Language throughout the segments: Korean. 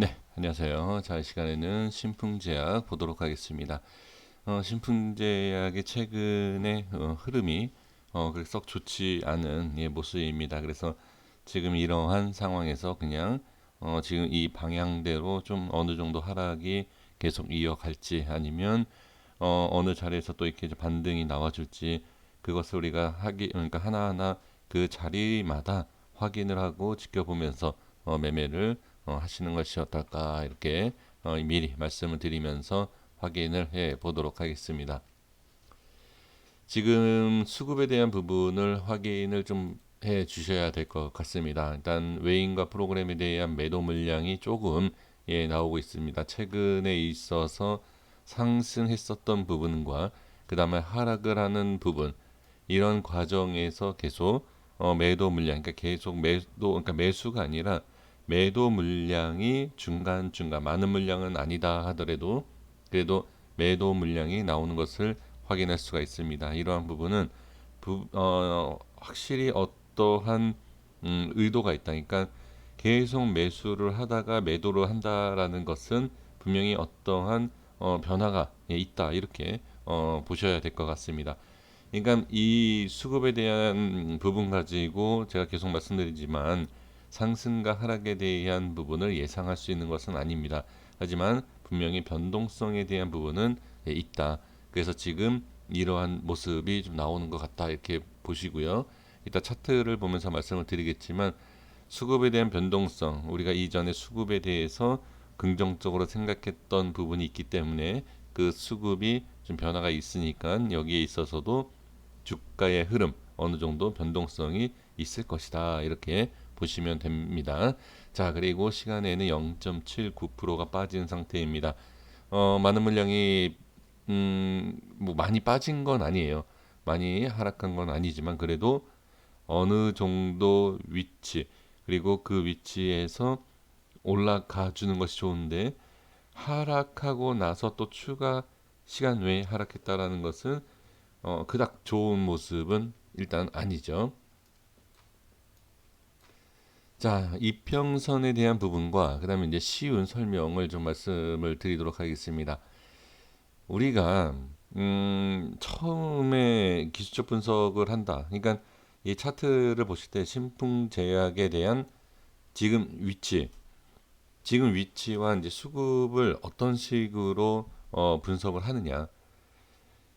네, 안녕하세요. 자, 이 시간에는 신풍제약 보도록 하겠습니다. 신풍제약의 최근의 흐름이 그렇게 썩 좋지 않은 모습입니다. 그래서 지금 이러한 상황에서 그냥 지금 이 방향대로 좀 어느 정도 하락이 계속 이어갈지 아니면 어느 자리에서 또 이렇게 반등이 나와줄지 그것을 우리가 그러니까 하나하나 그 자리마다 확인을 하고 지켜보면서 매매를 하시는 것이 어떨까 이렇게 미리 말씀을 드리면서 확인을 해 보도록 하겠습니다. 지금 수급에 대한 부분을 확인을 좀 해 주셔야 될 것 같습니다. 일단 외인과 프로그램에 대한 매도 물량이 조금 나오고 있습니다. 최근에 있어서 상승했었던 부분과 그 다음에 하락을 하는 부분 이런 과정에서 계속 매도 물량 그러니까 계속 매도 그러니까 매수가 아니라 매도 물량이 중간중간 많은 물량은 아니다 하더라도 그래도 매도 물량이 나오는 것을 확인할 수가 있습니다. 이러한 부분은 확실히 어떠한 의도가 있다. 그러니까 계속 매수를 하다가 매도를 한다라는 것은 분명히 어떠한 변화가 있다. 이렇게 보셔야 될 것 같습니다. 그러니까 이 수급에 대한 부분 가지고 제가 계속 말씀드리지만 상승과 하락에 대한 부분을 예상할 수 있는 것은 아닙니다. 하지만 분명히 변동성에 대한 부분은 있다. 그래서 지금 이러한 모습이 좀 나오는 것 같다 이렇게 보시고요. 이따 차트를 보면서 말씀을 드리겠지만 수급에 대한 변동성 우리가 이전에 수급에 대해서 긍정적으로 생각했던 부분이 있기 때문에 그 수급이 좀 변화가 있으니까 여기에 있어서도 주가의 흐름 어느 정도 변동성이 있을 것이다 이렇게 보시면 됩니다. 자, 그리고 시간에는 0.79%가 빠진 상태입니다. 많은 물량이 뭐 많이 빠진 건 아니에요. 많이 하락한 건 아니지만 그래도 어느 정도 위치 그리고 그 위치에서 올라가 주는 것이 좋은데 하락하고 나서 또 추가 시간 외에 하락했다라는 것은 그닥 좋은 모습은 일단 아니죠. 자, 이평선에 대한 부분과 그다음에 이제 쉬운 설명을 좀 말씀을 드리도록 하겠습니다. 우리가 처음에 기술적 분석을 한다. 그러니까 이 차트를 보실 때 신풍제약에 대한 지금 위치, 지금 위치와 이제 수급을 어떤 식으로 분석을 하느냐.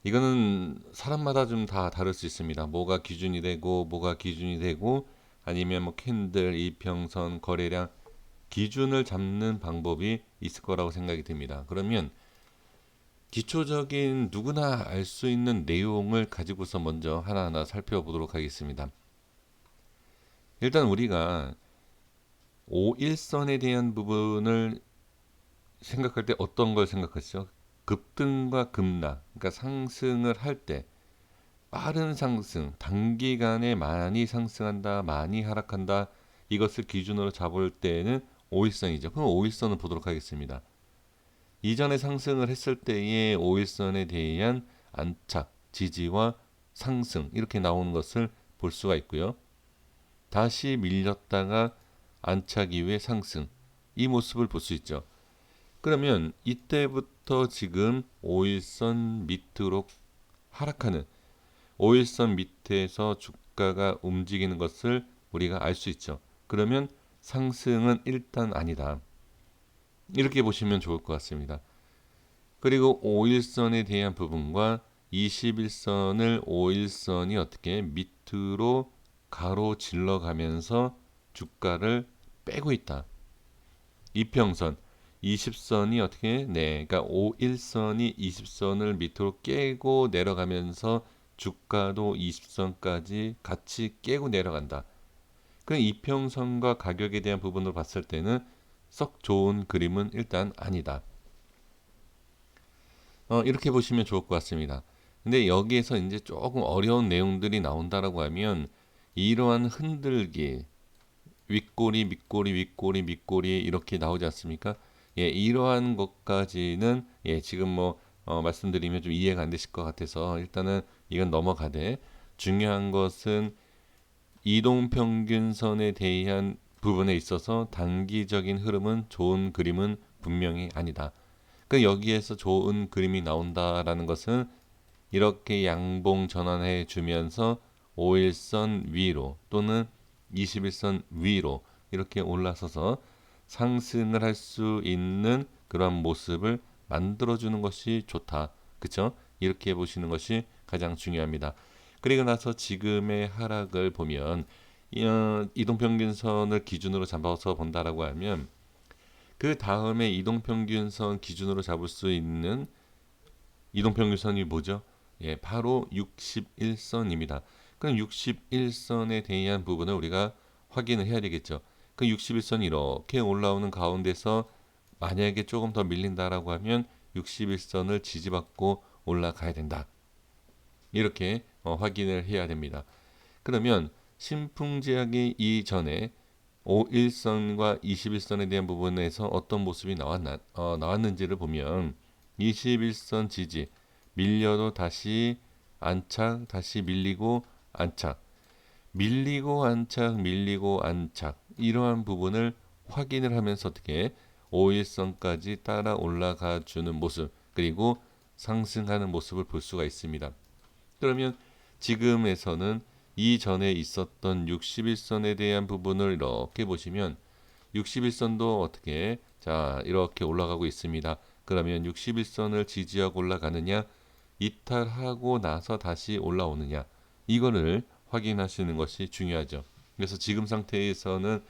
이거는 사람마다 좀 다 다를 수 있습니다. 뭐가 기준이 되고 뭐가 기준이 되고 아니면 뭐 캔들, 이평선, 거래량 기준을 잡는 방법이 있을 거라고 생각이 듭니다. 그러면 기초적인 누구나 알 수 있는 내용을 가지고서 먼저 하나하나 살펴보도록 하겠습니다. 일단 우리가 5일선에 대한 부분을 생각할 때 어떤 걸 생각하시죠? 급등과 급락, 그러니까 상승을 할 때 빠른 상승, 단기간에 많이 상승한다, 많이 하락한다, 이것을 기준으로 잡을 때는 5일선이죠. 그럼 5일선을 보도록 하겠습니다. 이전에 상승을 했을 때의 5일선에 대한 안착, 지지와 상승 이렇게 나오는 것을 볼 수가 있고요. 다시 밀렸다가 안착 이후에 상승 이 모습을 볼 수 있죠. 그러면 이때부터 지금 5일선 밑으로 하락하는 5일선 밑에서 주가가 움직이는 것을 우리가 알 수 있죠. 그러면 상승은 일단 아니다. 이렇게 보시면 좋을 것 같습니다. 그리고 5일선에 대한 부분과 21선을 5일선이 어떻게 밑으로 가로질러 가면서 주가를 빼고 있다. 이평선 20선이 어떻게 그러니까 5일선이 20선을 밑으로 깨고 내려가면서 주가도 20선까지 같이 깨고 내려간다. 그 이평선과 가격에 대한 부분으로 봤을 때는 썩 좋은 그림은 일단 아니다. 이렇게 보시면 좋을 것 같습니다. 근데 여기에서 이제 조금 어려운 내용들이 나온다라고 하면 이러한 흔들기, 윗꼬리, 밑꼬리, 윗꼬리, 밑꼬리 이렇게 나오지 않습니까? 예, 이러한 것까지는 지금 뭐 말씀드리면 좀 이해가 안 되실 것 같아서 일단은 이건 넘어가되 중요한 것은 이동평균선에 대한 부분에 있어서 단기적인 흐름은 좋은 그림은 분명히 아니다. 그 여기에서 좋은 그림이 나온다라는 것은 이렇게 양봉 전환해 주면서 5일선 위로 또는 21선 위로 이렇게 올라서서 상승을 할 수 있는 그런 모습을 만들어 주는 것이 좋다. 그쵸? 이렇게 보시는 것이 가장 중요합니다. 그리고 나서 지금의 하락을 보면 이동평균선을 기준으로 잡아서 본다라고 하면 그 다음에 이동평균선 기준으로 잡을 수 있는 이동평균선이 뭐죠? 예, 바로 61선입니다. 그럼 61선에 대한 부분을 우리가 확인을 해야 되겠죠. 그 61선이 이렇게 올라오는 가운데서 만약에 조금 더 밀린다라고 하면 61선을 지지받고 올라가야 된다. 이렇게 확인을 해야 됩니다. 그러면 신풍제약이 이전에 5일선과 21선에 대한 부분에서 어떤 모습이 나왔는지를 보면 21선 지지, 밀려도 다시 안착, 다시 밀리고 안착, 밀리고 안착, 밀리고 안착 이러한 부분을 확인을 하면서 어떻게 5일선까지 따라 올라가 주는 모습 그리고 상승하는 모습을 볼 수가 있습니다. 그러면 지금에서는 이전에 있었던 61선에 대한 부분을 이렇게 보시면 61선도 어떻게 자 이렇게 올라가고 있습니다. 그러면 61선을 지지하고 올라가느냐 이탈하고 나서 다시 올라오느냐 이거를 확인하시는 것이 중요하죠. 그래서 지금 상태에서는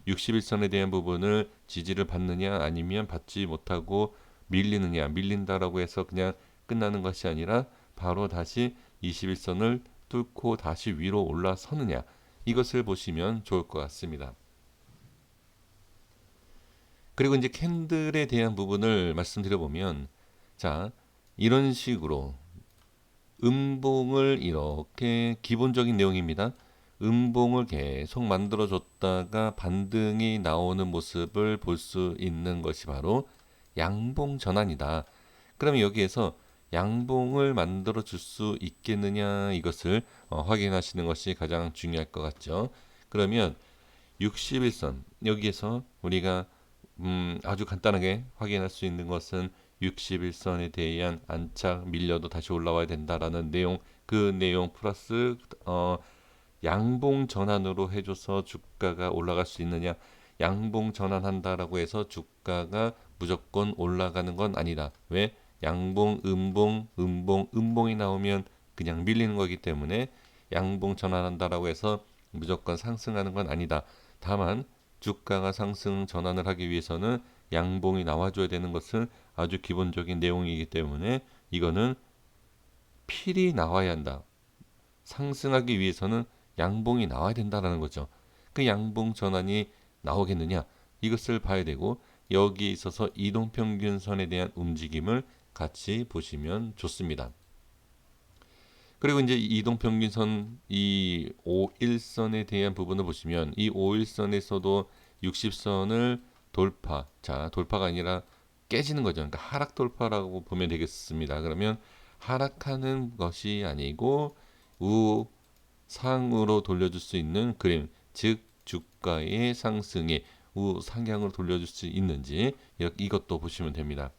61선에 대한 부분을 지지를 받느냐 아니면 받지 못하고 밀리느냐 밀린다라고 해서 그냥 끝나는 것이 아니라 바로 다시 21선을 뚫고 다시 위로 올라서느냐 이것을 보시면 좋을 것 같습니다. 그리고 이제 캔들에 대한 부분을 말씀드려보면 자 이런 식으로 음봉을 이렇게 기본적인 내용입니다. 음봉을 계속 만들어 줬다가 반등이 나오는 모습을 볼 수 있는 것이 바로 양봉 전환이다. 그러면 여기에서 양봉을 만들어 줄 수 있겠느냐 이것을 확인하시는 것이 가장 중요할 것 같죠. 그러면 61선 여기에서 우리가 아주 간단하게 확인할 수 있는 것은 61선에 대한 안착 밀려도 다시 올라와야 된다라는 내용 그 내용 플러스 양봉 전환으로 해줘서 주가가 올라갈 수 있느냐 양봉 전환한다라고 해서 주가가 무조건 올라가는 건 아니다. 왜? 양봉, 음봉이 나오면 그냥 밀리는 거기 때문에 양봉 전환한다라고 해서 무조건 상승하는 건 아니다. 다만 주가가 상승 전환을 하기 위해서는 양봉이 나와줘야 되는 것은 아주 기본적인 내용이기 때문에 이거는 필히 나와야 한다. 상승하기 위해서는 양봉이 나와야 된다라는 거죠. 그 양봉 전환이 나오겠느냐 이것을 봐야 되고 여기 있어서 이동평균선에 대한 움직임을 같이 보시면 좋습니다. 그리고 이제 이동평균선 이 5일선에 대한 부분을 보시면 이 5일선에서도 60선을 돌파 자 돌파가 아니라 깨지는 거죠. 그러니까 하락 돌파라고 보면 되겠습니다. 그러면 하락하는 것이 아니고 우상으로 돌려줄 수 있는 그림 즉 주가의 상승이 우상향으로 돌려줄 수 있는지 이것도 보시면 됩니다.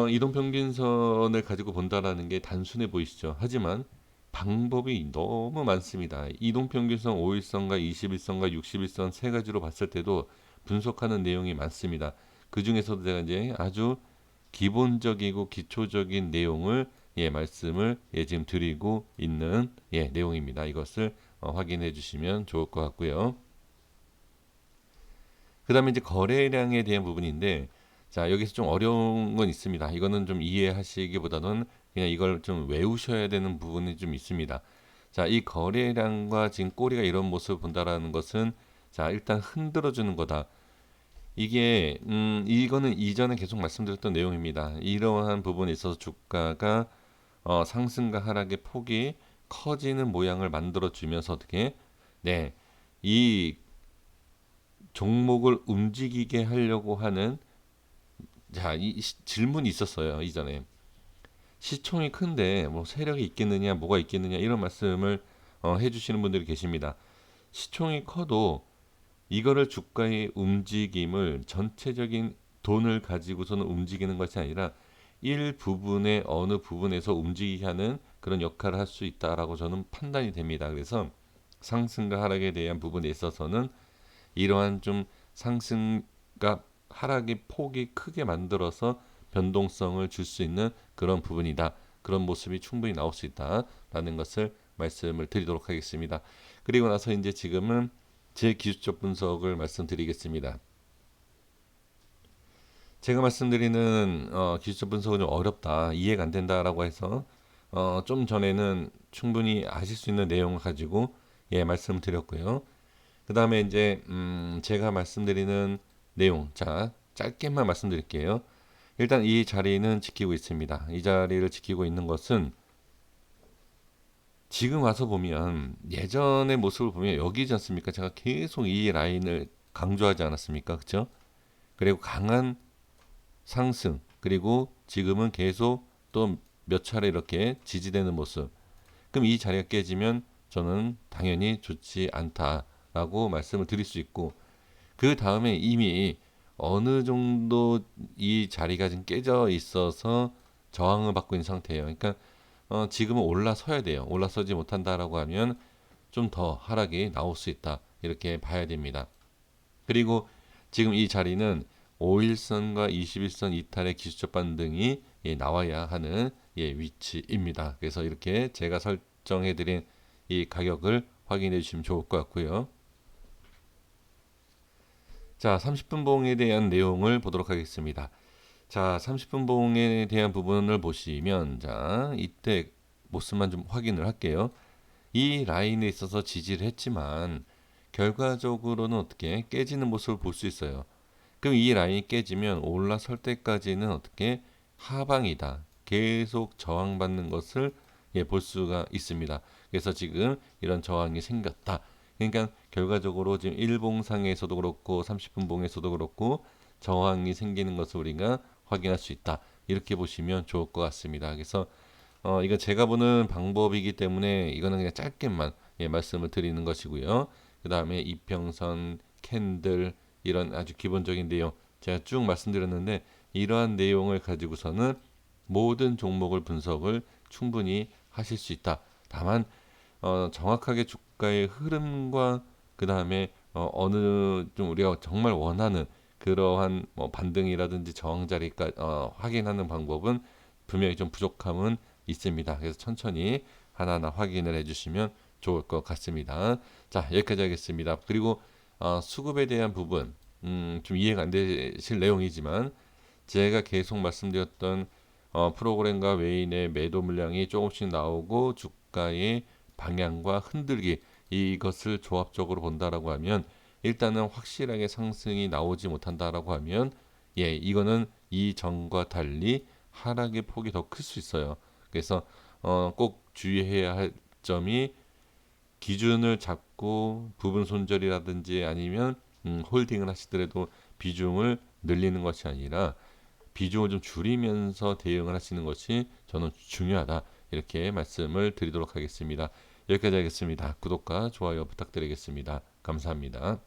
이동평균선을 가지고 본다라는 게 단순해 보이시죠. 하지만 방법이 너무 많습니다. 이동평균선 5일선과 21선과 61선 세 가지로 봤을 때도 분석하는 내용이 많습니다. 그 중에서도 제가 이제 아주 기본적이고 기초적인 내용을 말씀을 지금 드리고 있는 내용입니다. 이것을 확인해 주시면 좋을 것 같고요. 그 다음에 이제 거래량에 대한 부분인데 자 여기서 좀 어려운 건 있습니다. 이거는 좀 이해하시기보다는 그냥 이걸 좀 외우셔야 되는 부분이 좀 있습니다. 자 이 거래량과 지금 꼬리가 이런 모습을 본다라는 것은 자 일단 흔들어 주는 거다. 이게 이거는 이전에 계속 말씀드렸던 내용입니다. 이러한 부분에 있어서 주가가 상승과 하락의 폭이 커지는 모양을 만들어 주면서 어떻게 이 종목을 움직이게 하려고 하는 이 질문이 있었어요. 이전에 시총이 큰데 뭐 세력이 있겠느냐 뭐가 있겠느냐 이런 말씀을 해주시는 분들이 계십니다. 시총이 커도 이거를 주가의 움직임을 전체적인 돈을 가지고서는 움직이는 것이 아니라 일부분의 어느 부분에서 움직이게 하는 그런 역할을 할 수 있다라고 저는 판단이 됩니다. 그래서 상승과 하락에 대한 부분에 있어서는 이러한 좀 상승과 하락의 폭이 크게 만들어서 변동성을 줄 수 있는 그런 부분이다. 그런 모습이 충분히 나올 수 있다라는 것을 말씀을 드리도록 하겠습니다. 그리고 나서 이제 지금은 제 기술적 분석을 말씀드리겠습니다. 제가 말씀드리는 기술적 분석은 좀 어렵다, 이해가 안 된다라고 해서 좀 전에는 충분히 아실 수 있는 내용을 가지고 말씀을 드렸고요. 그 다음에 이제 제가 말씀드리는 내용, 자 짧게만 말씀드릴게요. 일단 이 자리는 지키고 있습니다. 이 자리를 지키고 있는 것은 지금 와서 보면 예전의 모습을 보면 여기지 않습니까? 제가 계속 이 라인을 강조하지 않았습니까? 그렇죠? 그리고 강한 상승, 그리고 지금은 계속 또 몇 차례 이렇게 지지되는 모습. 그럼 이 자리가 깨지면 저는 당연히 좋지 않다라고 말씀을 드릴 수 있고, 그 다음에 이미 어느 정도 이 자리가 지금 깨져 있어서 저항을 받고 있는 상태예요. 그러니까 지금은 올라서야 돼요. 올라서지 못한다라고 하면 좀 더 하락이 나올 수 있다, 이렇게 봐야 됩니다. 그리고 지금 이 자리는 5일선과 21선 이탈의 기술적 반등이 나와야 하는 위치입니다. 그래서 이렇게 제가 설정해드린 이 가격을 확인해 주시면 좋을 것 같고요. 자, 30분 봉에 대한 내용을 보도록 하겠습니다. 자, 30분 봉에 대한 부분을 보시면, 자, 이때 모습만 좀 확인을 할게요. 이 라인에 있어서 지지를 했지만 결과적으로는 어떻게 깨지는 모습을 볼 수 있어요. 그럼 이 라인이 깨지면 올라설 때까지는 어떻게 하방이다, 계속 저항받는 것을 볼 수가 있습니다. 그래서 지금 이런 저항이 생겼다. 그러니까 결과적으로 지금 일봉상에서도 그렇고 30분 봉에서도 그렇고 저항이 생기는 것을 우리가 확인할 수 있다, 이렇게 보시면 좋을 것 같습니다. 그래서 이건 제가 보는 방법이기 때문에 이거는 그냥 짧게만 말씀을 드리는 것이고요. 그 다음에 이평선, 캔들, 이런 아주 기본적인 내용 제가 쭉 말씀드렸는데, 이러한 내용을 가지고서는 모든 종목을 분석을 충분히 하실 수 있다. 다만 정확하게 주가의 흐름과 그 다음에 어느 좀 우리가 정말 원하는 그러한 뭐 반등이라든지 저항 자리까 확인하는 방법은 분명히 좀 부족함은 있습니다. 그래서 천천히 하나하나 확인을 해주시면 좋을 것 같습니다. 자, 여기까지 하겠습니다. 그리고 수급에 대한 부분, 좀 이해가 안 되실 내용이지만 제가 계속 말씀드렸던 프로그램과 외인의 매도 물량이 조금씩 나오고 주가의 방향과 흔들기, 이것을 조합적으로 본다라고 하면 일단은 확실하게 상승이 나오지 못한다라고 하면 이거는 이전과 달리 하락의 폭이 더 클 수 있어요. 그래서 꼭 주의해야 할 점이, 기준을 잡고 부분 손절이라든지 아니면 홀딩을 하시더라도 비중을 늘리는 것이 아니라 비중을 좀 줄이면서 대응을 하시는 것이 저는 중요하다, 이렇게 말씀을 드리도록 하겠습니다. 여기까지 하겠습니다. 구독과 좋아요 부탁드리겠습니다. 감사합니다.